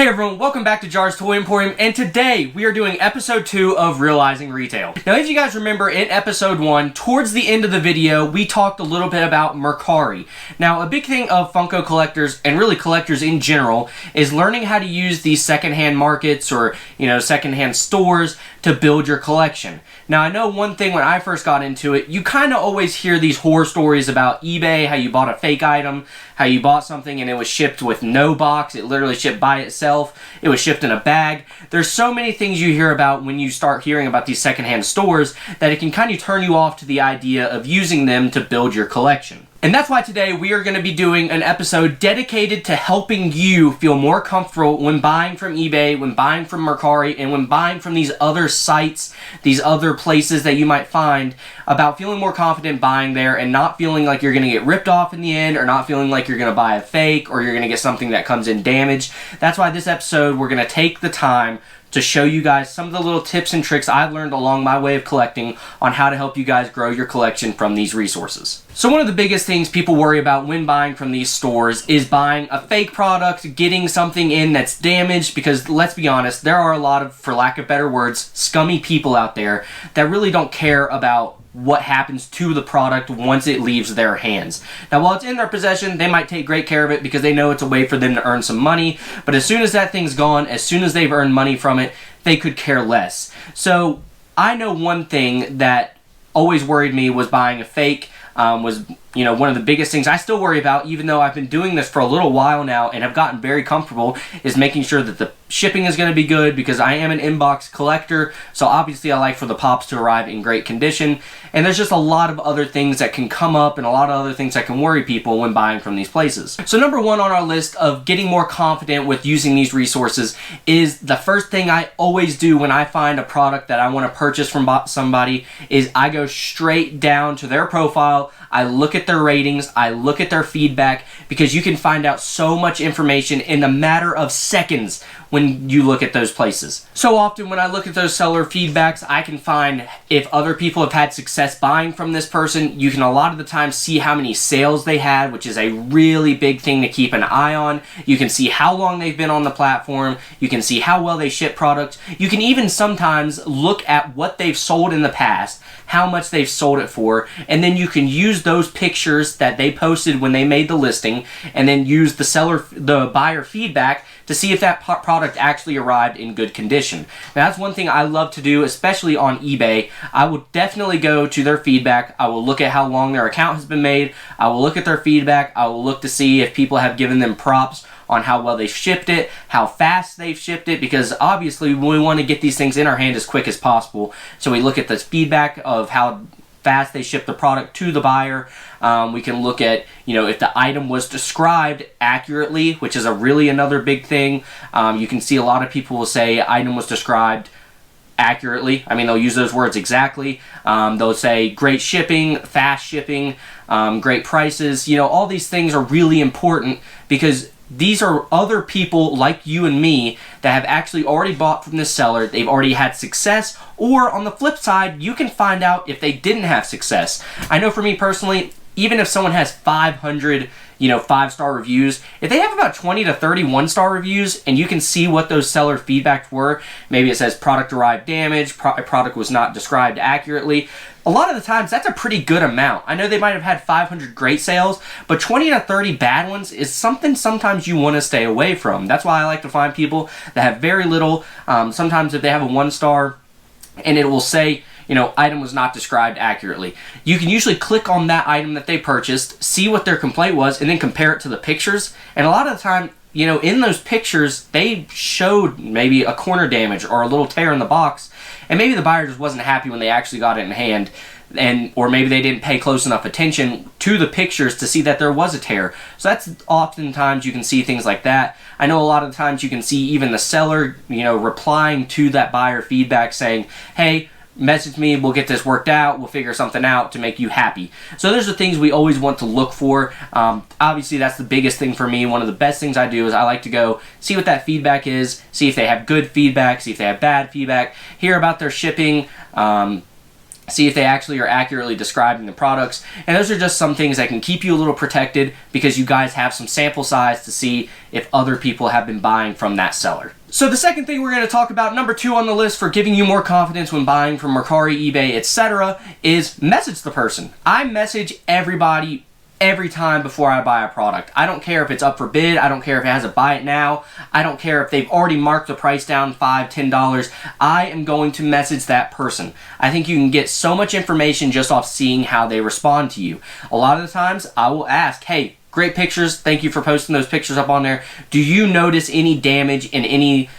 Hey everyone, welcome back to Jar's Toy Emporium, and today we are doing episode 2 of Realizing Retail. Now if you guys remember in episode 1, towards the end of the video, we talked a little bit about Mercari. Now a big thing of Funko collectors, and really collectors in general, is learning how to use these secondhand markets or, secondhand stores to build your collection. Now I know one thing when I first got into it, you kind of always hear these horror stories about eBay, how you bought a fake item, how you bought something and it was shipped with no box, it literally shipped by itself, it was shipped in a bag. There's so many things you hear about when you start hearing about these secondhand stores that it can kind of turn you off to the idea of using them to build your collection. And that's why today we are going to be doing an episode dedicated to helping you feel more comfortable when buying from eBay, when buying from Mercari, and when buying from these other sites, these other places that you might find, about feeling more confident buying there and not feeling like you're going to get ripped off in the end, or not feeling like you're going to buy a fake or you're going to get something that comes in damaged. That's why this episode we're going to take the time to show you guys some of the little tips and tricks I've learned along my way of collecting on how to help you guys grow your collection from these resources. So one of the biggest things people worry about when buying from these stores is buying a fake product, getting something in that's damaged, because let's be honest, there are a lot of, for lack of better words, scummy people out there that really don't care about what happens to the product once it leaves their hands. Now while it's in their possession, they might take great care of it because they know it's a way for them to earn some money, but as soon as that thing's gone, as soon as they've earned money from it, they could care less. So I know one thing that always worried me was buying a fake, was one of the biggest things I still worry about, even though I've been doing this for a little while now and have gotten very comfortable, is making sure that the shipping is going to be good, because I am an inbox collector, so obviously I like for the pops to arrive in great condition, and there's just a lot of other things that can come up and a lot of other things that can worry people when buying from these places. So number one on our list of getting more confident with using these resources is the first thing I always do when I find a product that I want to purchase from somebody is I go straight down to their profile, I look at their ratings, I look at their feedback, because you can find out so much information in a matter of seconds when you look at those places. So often when I look at those seller feedbacks, I can find if other people have had success buying from this person. You can a lot of the time see how many sales they had, which is a really big thing to keep an eye on. You can see how long they've been on the platform. You can see how well they ship products. You can even sometimes look at what they've sold in the past, how much they've sold it for, and then you can use those pictures that they posted when they made the listing, and then use the buyer feedback to see if that product actually arrived in good condition. Now that's one thing I love to do, especially on eBay. I will definitely go to their feedback. I will look at how long their account has been made. I will look at their feedback. I will look to see if people have given them props on how well they shipped it, how fast they've shipped it, because obviously we want to get these things in our hand as quick as possible. So we look at the feedback of how fast they ship the product to the buyer. We can look at, if the item was described accurately, which is another big thing. You can see a lot of people will say item was described accurately. I mean, they'll use those words exactly. They'll say great shipping, fast shipping, great prices. All these things are really important, because these are other people like you and me that have actually already bought from this seller. They've already had success, or on the flip side, you can find out if they didn't have success. I know for me personally, even if someone has 500 5-star reviews, if they have about 20 to 30 1-star reviews and you can see what those seller feedbacks were, maybe it says product arrived damaged, product was not described accurately, a lot of the times that's a pretty good amount. I know they might have had 500 great sales, but 20 to 30 bad ones is something sometimes you want to stay away from. That's why I like to find people that have very little. Sometimes if they have a 1-star and it will say, item was not described accurately, you can usually click on that item that they purchased, see what their complaint was, and then compare it to the pictures. And a lot of the time, in those pictures, they showed maybe a corner damage or a little tear in the box, and maybe the buyer just wasn't happy when they actually got it in hand, or maybe they didn't pay close enough attention to the pictures to see that there was a tear. So that's oftentimes you can see things like that. I know a lot of the times you can see even the seller, replying to that buyer feedback saying, hey, message me, we'll get this worked out, we'll figure something out to make you happy. So those are things we always want to look for. Obviously that's the biggest thing for me. One of the best things I do is I like to go see what that feedback is, see if they have good feedback, see if they have bad feedback, hear about their shipping, see if they actually are accurately describing the products. And those are just some things that can keep you a little protected because you guys have some sample size to see if other people have been buying from that seller. So the second thing we're going to talk about, number 2 on the list for giving you more confidence when buying from Mercari, eBay, etc., is message the person. I message everybody every time before I buy a product. I don't care if it's up for bid. I don't care if it has a buy it now. I don't care if they've already marked the price down $5, $10. I am going to message that person. I think you can get so much information just off seeing how they respond to you. A lot of the times I will ask, hey, great pictures. Thank you for posting those pictures up on there. Do you notice any damage in any,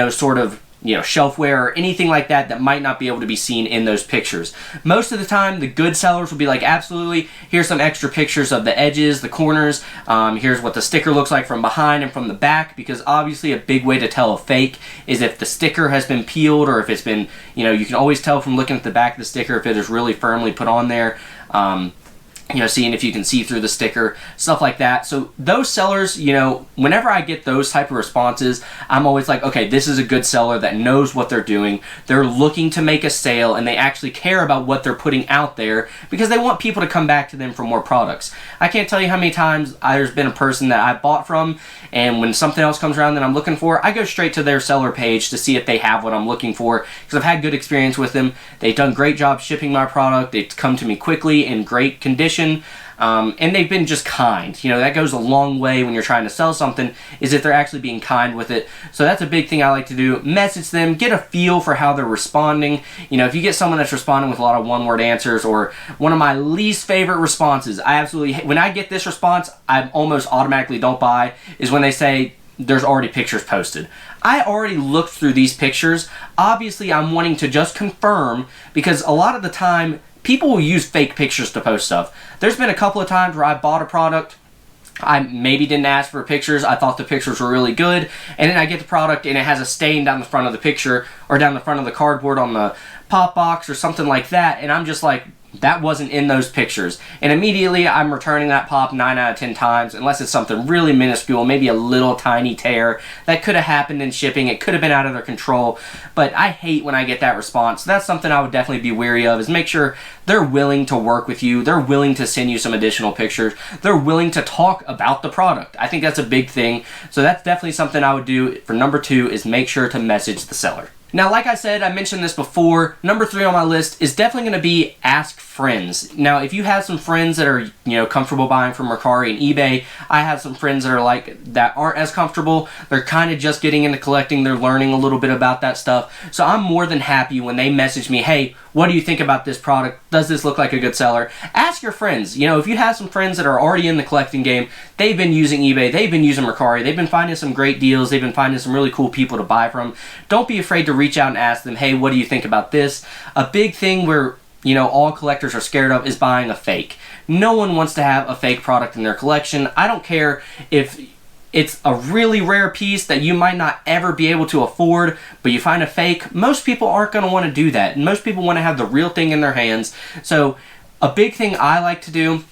sort of shelfware or anything like that that might not be able to be seen in those pictures? Most of the time, the good sellers will be like, absolutely, here's some extra pictures of the edges, the corners, here's what the sticker looks like from behind and from the back, because obviously a big way to tell a fake is if the sticker has been peeled or if it's been, you can always tell from looking at the back of the sticker if it is really firmly put on there. Seeing if you can see through the sticker, stuff like that. So those sellers, whenever I get those type of responses, I'm always like, okay, this is a good seller that knows what they're doing. They're looking to make a sale and they actually care about what they're putting out there because they want people to come back to them for more products. I can't tell you how many times there's been a person that I bought from, and when something else comes around that I'm looking for, I go straight to their seller page to see if they have what I'm looking for, because I've had good experience with them. They've done great job shipping my product. They come to me quickly in great condition. And they've been just kind. That goes a long way when you're trying to sell something, is if they're actually being kind with it. So that's a big thing I like to do. Message them, get a feel for how they're responding. If you get someone that's responding with a lot of one-word answers, or one of my least favorite responses, when I get this response, I almost automatically don't buy, is when they say, there's already pictures posted. I already looked through these pictures. Obviously, I'm wanting to just confirm, because a lot of the time, people will use fake pictures to post stuff. There's been a couple of times where I bought a product, I maybe didn't ask for pictures, I thought the pictures were really good, and then I get the product and it has a stain down the front of the picture, or down the front of the cardboard on the pop box or something like that, and I'm just like, that wasn't in those pictures. And immediately I'm returning that pop 9 out of 10 times, unless it's something really minuscule, maybe a little tiny tear that could have happened in shipping. It could have been out of their control. But I hate when I get that response. That's something I would definitely be wary of, is make sure they're willing to work with you. They're willing to send you some additional pictures. They're willing to talk about the product. I think that's a big thing. So that's definitely something I would do for number 2, is make sure to message the seller. Now, like I said, I mentioned this before, number 3 on my list is definitely going to be ask friends. Now, if you have some friends that are, comfortable buying from Mercari and eBay, I have some friends that aren't as comfortable. They're kind of just getting into collecting. They're learning a little bit about that stuff. So I'm more than happy when they message me, hey, what do you think about this product? Does this look like a good seller? Ask your friends. If you have some friends that are already in the collecting game, they've been using eBay, they've been using Mercari, they've been finding some great deals, they've been finding some really cool people to buy from. Don't be afraid to reach out and ask them, hey, what do you think about this? A big thing where, all collectors are scared of is buying a fake. No one wants to have a fake product in their collection. I don't care if it's a really rare piece that you might not ever be able to afford, but you find a fake. Most people aren't going to want to do that. And most people want to have the real thing in their hands. So a big thing I like to do,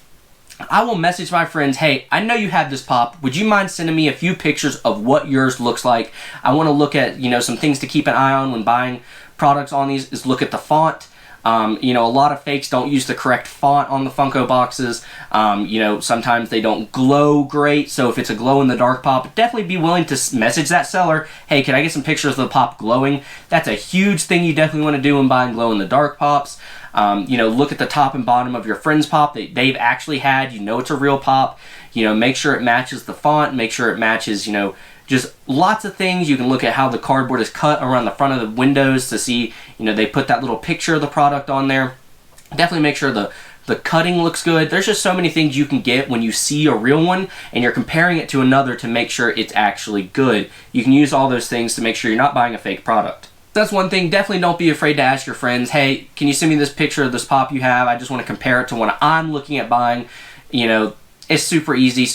I will message my friends, hey, I know you have this pop. Would you mind sending me a few pictures of what yours looks like? I want to look at, some things to keep an eye on when buying products on these, is look at the font. A lot of fakes don't use the correct font on the Funko boxes. Sometimes they don't glow great. So if it's a glow-in-the-dark pop, definitely be willing to message that seller, hey, can I get some pictures of the pop glowing? That's a huge thing you definitely want to do when buying glow-in-the-dark pops. Look at the top and bottom of your friend's pop that they've actually had. It's a real pop. Make sure it matches the font. Make sure it matches, just lots of things. You can look at how the cardboard is cut around the front of the windows to see, they put that little picture of the product on there. Definitely make sure the cutting looks good. There's just so many things you can get when you see a real one and you're comparing it to another to make sure it's actually good. You can use all those things to make sure you're not buying a fake product. That's one thing. Definitely don't be afraid to ask your friends, hey, can you send me this picture of this pop you have? I just want to compare it to what I'm looking at buying. It's super easy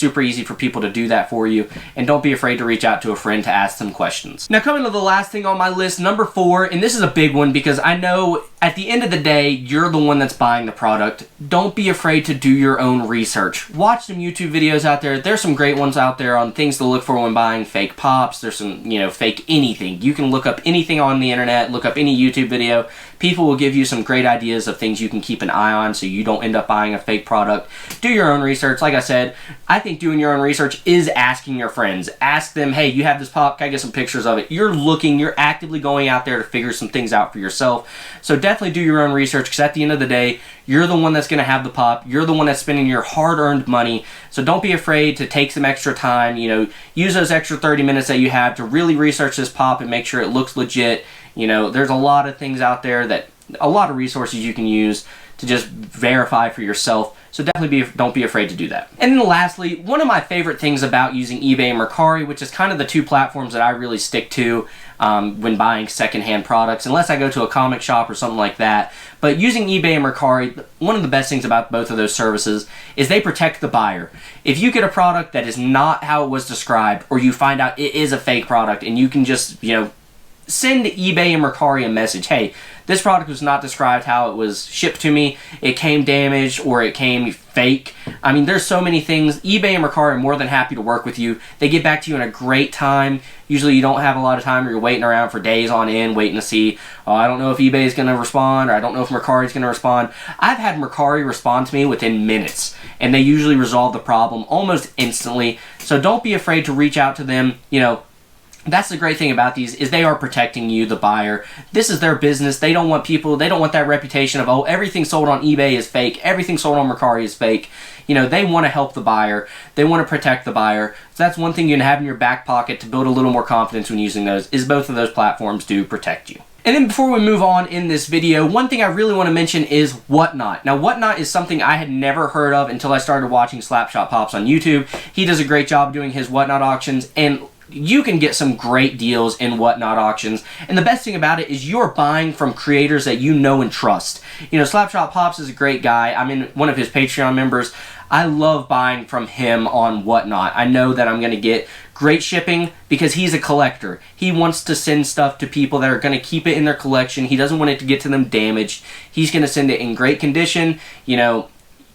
for people to do that for you. And don't be afraid to reach out to a friend to ask them questions. Now, coming to the last thing on my list, number 4, and this is a big one because I know at the end of the day, you're the one that's buying the product. Don't be afraid to do your own research. Watch some YouTube videos out there. There's some great ones out there on things to look for when buying fake pops. There's some, fake anything. You can look up anything on the internet, look up any YouTube video. People will give you some great ideas of things you can keep an eye on so you don't end up buying a fake product. Do your own research. Like I said, I think doing your own research is asking your friends. Ask them, hey, you have this pop, can I get some pictures of it? You're actively going out there to figure some things out for yourself. So definitely do your own research, because at the end of the day, you're the one that's going to have the pop. You're the one that's spending your hard-earned money. So don't be afraid to take some extra time. Use those extra 30 minutes that you have to really research this pop and make sure it looks legit. There's a lot of things out there, a lot of resources you can use to just verify for yourself. So definitely don't be afraid to do that. And then lastly, one of my favorite things about using eBay and Mercari, which is kind of the two platforms that I really stick to when buying secondhand products, unless I go to a comic shop or something like that. But using eBay and Mercari, one of the best things about both of those services is they protect the buyer. If you get a product that is not how it was described, or you find out it is a fake product, and you can just, send eBay and Mercari a message, hey, this product was not described how it was shipped to me, it came damaged, or it came fake. I mean, there's so many things. eBay and Mercari are more than happy to work with you. They get back to you in a great time. Usually you don't have a lot of time, or you're waiting around for days on end, waiting to see, oh, I don't know if eBay is going to respond, or I don't know if Mercari is going to respond. I've had Mercari respond to me within minutes, and they usually resolve the problem almost instantly. So don't be afraid to reach out to them. That's the great thing about these, is they are protecting you, the buyer. This is their business. They don't want that reputation of, oh, everything sold on eBay is fake, everything sold on Mercari is fake. They want to help the buyer. They want to protect the buyer. So that's one thing you can have in your back pocket to build a little more confidence when using those, is both of those platforms do protect you. And then before we move on in this video, one thing I really want to mention is Whatnot. Now, Whatnot is something I had never heard of until I started watching Slapshot Pops on YouTube. He does a great job doing his Whatnot auctions, and you can get some great deals in Whatnot auctions. And the best thing about it is you're buying from creators that you know and trust. Slapshot Pops is a great guy. I'm in one of his Patreon members. I love buying from him on Whatnot. I know that I'm going to get great shipping because he's a collector. He wants to send stuff to people that are going to keep it in their collection. He doesn't want it to get to them damaged. He's going to send it in great condition.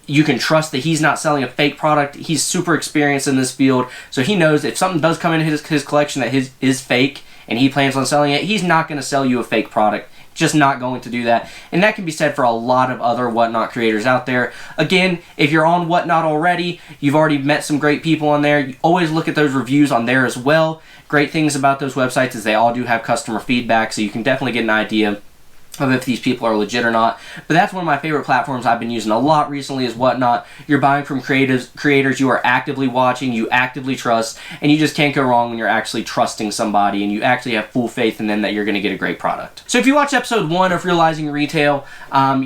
You can trust that he's not selling a fake product. He's super experienced in this field, so he knows if something does come in his collection that is fake and he plans on selling it, he's not going to sell you a fake product. Just not going to do that. And that can be said for a lot of other Whatnot creators out there. Again, if you're on Whatnot already, you've already met some great people on there. You always look at those reviews on there as well. Great things about those websites is they all do have customer feedback, so you can definitely get an idea of if these people are legit or not. But that's one of my favorite platforms I've been using a lot recently, is Whatnot. You're buying from creators you are actively watching, you actively trust, and you just can't go wrong when you're actually trusting somebody and you actually have full faith in them that you're going to get a great product. So if you watched episode 1 of Realizing Retail, at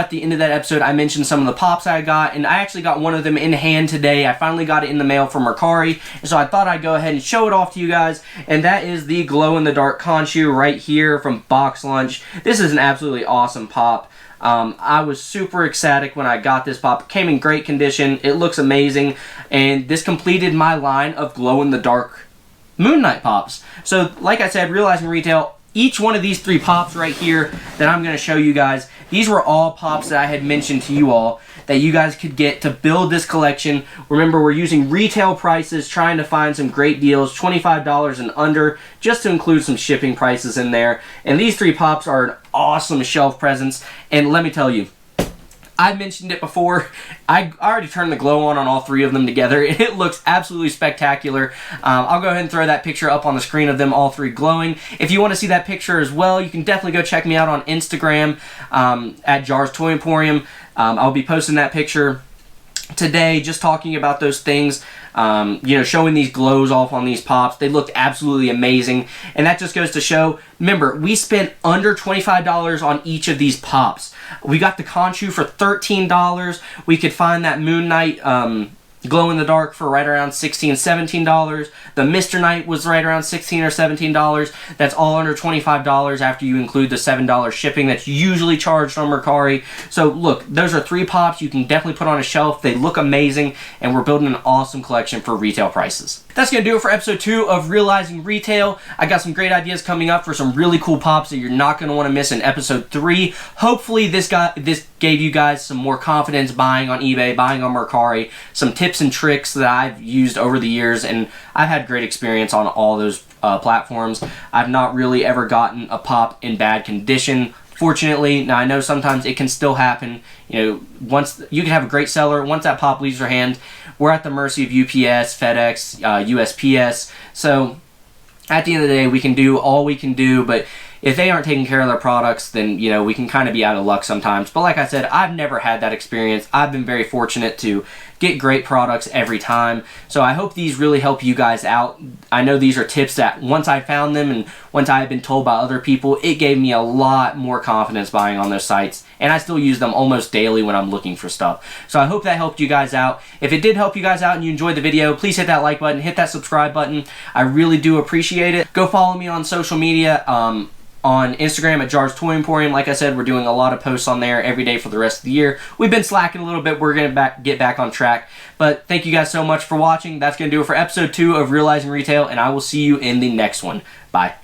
the end of that episode I mentioned some of the pops I got, and I actually got one of them in hand today. I finally got it in the mail from Mercari, and so I thought I'd go ahead and show it off to you guys, and that is the glow-in-the-dark Khonshu right here from Box Lunch. This is an absolutely awesome pop. I was super ecstatic when I got this pop. It came in great condition. It looks amazing, and this completed my line of glow-in-the-dark Moon Knight pops. So like I said, Realizing Retail, each one of these 3 pops right here that I'm going to show you guys, these were all pops that I had mentioned to you all that you guys could get to build this collection. Remember, we're using retail prices, trying to find some great deals, $25 and under, just to include some shipping prices in there. And these 3 pops are an awesome shelf presence. And let me tell you, I mentioned it before, I already turned the glow on all 3 of them together. It looks absolutely spectacular. I'll go ahead and throw that picture up on the screen of them all 3 glowing. If you want to see that picture as well, you can definitely go check me out on Instagram at Jars Toy Emporium. I'll be posting that picture today, just talking about those things, showing these glows off on these pops. They looked absolutely amazing, and that just goes to show, remember, we spent under $25 on each of these pops. We got the Khonshu for $13. We could find that Moon Knight glow in the dark for right around $16, $17. The Mr. Knight was right around $16 or $17. That's all under $25 after you include the $7 shipping that's usually charged on Mercari. So look, those are 3 pops you can definitely put on a shelf. They look amazing, and we're building an awesome collection for retail prices. That's going to do it for episode 2 of Realizing Retail. I got some great ideas coming up for some really cool pops that you're not going to want to miss in episode 3. Hopefully this gave you guys some more confidence buying on eBay, buying on Mercari, some tips and tricks that I've used over the years, and I've had great experience on all those platforms. I've not really ever gotten a pop in bad condition Fortunately, now I know sometimes it can still happen. You know, once you can have a great seller, once that pop leaves their hand, we're at the mercy of UPS, FedEx, USPS. So at the end of the day, we can do all we can do, but if they aren't taking care of their products, then, you know, we can kind of be out of luck sometimes. But like I said, I've never had that experience. I've been very fortunate to get great products every time. So I hope these really help you guys out. I know these are tips that once I found them and once I had been told by other people, it gave me a lot more confidence buying on those sites. And I still use them almost daily when I'm looking for stuff. So I hope that helped you guys out. If it did help you guys out and you enjoyed the video, please hit that like button, hit that subscribe button. I really do appreciate it. Go follow me on social media. On Instagram at Jar's Toy Emporium. Like I said, we're doing a lot of posts on there every day for the rest of the year. We've been slacking a little bit. We're going to get back on track. But thank you guys so much for watching. That's going to do it for episode 2 of Realizing Retail, and I will see you in the next one. Bye.